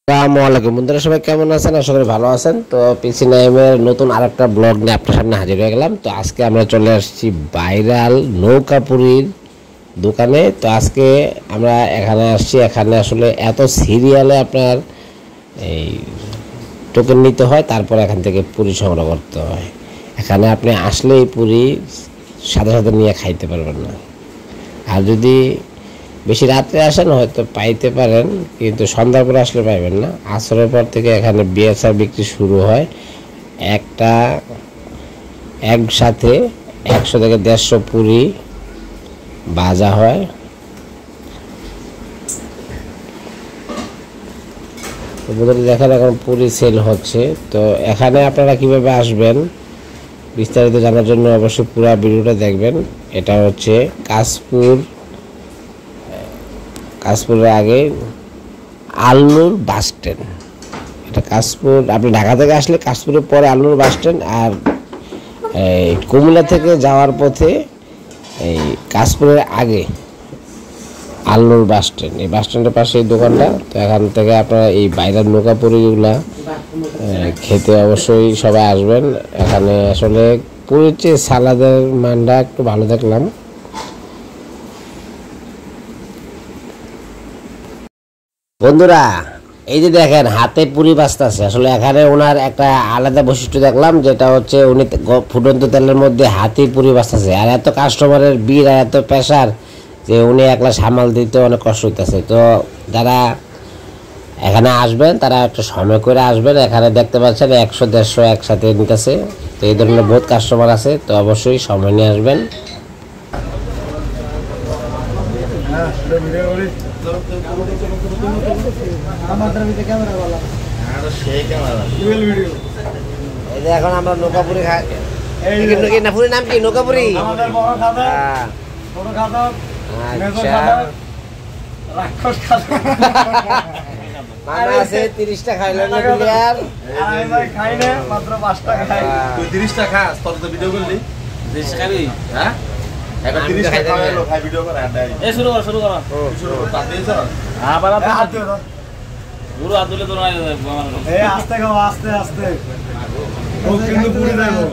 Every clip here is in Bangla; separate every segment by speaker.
Speaker 1: আসসালামু আলাইকুম বন্ধুরা, সবাই কেমন আছেন? আশা করি ভালো আছেন। তো পিসি নাইমের নতুন আরেকটা ব্লগ নিয়ে আপনার সামনে হাজির হয়ে গেলাম। তো আজকে আমরা চলে আসছি ভাইরাল নৌকাপুরীর দোকানে। তো আজকে আমরা এখানে আসছি, এখানে আসলে এত সিরিয়ালে আপনার এই টোকেন নিতে হয়, তারপর এখান থেকে পুরি সংগ্রহ করতে হয়। এখানে আপনি আসলেই পুরি সাথে সাথে নিয়ে খাইতে পারবেন না। আর যদি বেশি রাত্রে আসেন হয়তো পাইতে পারেন, কিন্তু সন্ধ্যার পরে আসলে পাইবেন না। আসরের পর থেকে এখানে বিয়ার বিক্রি শুরু হয়। একসাথে 100 থেকে 150 পুরি ভাজা হয়। দেখেন এখন পুরি সেল হচ্ছে। তো এখানে আপনারা কিভাবে আসবেন বিস্তারিত জানার জন্য অবশ্যই পুরো ভিডিওটা দেখবেন। এটা হচ্ছে কাশপুরের আগে আলনুর বাস স্ট্যান্ড। এটা কাশপুর, আপনি ঢাকা থেকে আসলে কাশপুরের পরে আলনুর বাস স্ট্যান্ড, আর কুমিল্লা থেকে যাওয়ার পথে এই কাশপুরের আগে আলনুর বাস স্ট্যান্ড। এই বাস স্ট্যান্ডের পাশে এই দোকানটা। তো এখান থেকে আপনারা এই বাইরের নৌকাপুরিগুলা খেতে অবশ্যই সবাই আসবেন। এখানে আসলে পুরীর চেয়ে সালাদের মানটা একটু ভালো দেখলাম। বন্ধুরা, এই যে দেখেন হাতে পুরি বাজতেছে। আসলে এখানে ওনার একটা আলাদা বৈশিষ্ট্য দেখলাম, যেটা হচ্ছে উনি ফুটন্ত তেলের মধ্যে হাতে পুরি বাজতেছে। আর এত কাস্টমারের ভিড় আর এত প্রেশার যে উনি একলা সামাল দিতে অনেক কষ্ট হইতেছে। তো যারা এখানে আসবেন তারা একটু সময় করে আসবেন। এখানে দেখতে পাচ্ছেন 100-150 একসাথে নিতেছে। তো এই ধরনের বহুত কাস্টমার আছে, তো অবশ্যই সময় নিয়ে আসবেন। এখন আমরা নৌকাপুরি খাই। পুরীর নাম কি? নৌকাপুরি। আছে 30টা খাইলেন আর
Speaker 2: মাত্র 5টা খাই। তুই 30টা খাস, তোর তো ভিডিও করলি 30 খাবি। হ্যাঁ এখন 30টা খাওয়ালো, খাই ভিডিও করে আড্ডাই। এই শুরু কর শুরু কর তাতে যা। হ্যাঁ বাবা হাত দিও না, পুরো হাত দিলে তো না এই আস্তে খাও, আস্তে আস্তে। ও কিন্তু পুরি যাবো।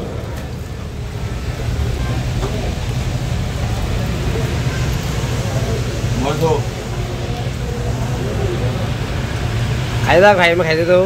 Speaker 2: মজো
Speaker 1: খাই দাও, খাইতে দাও।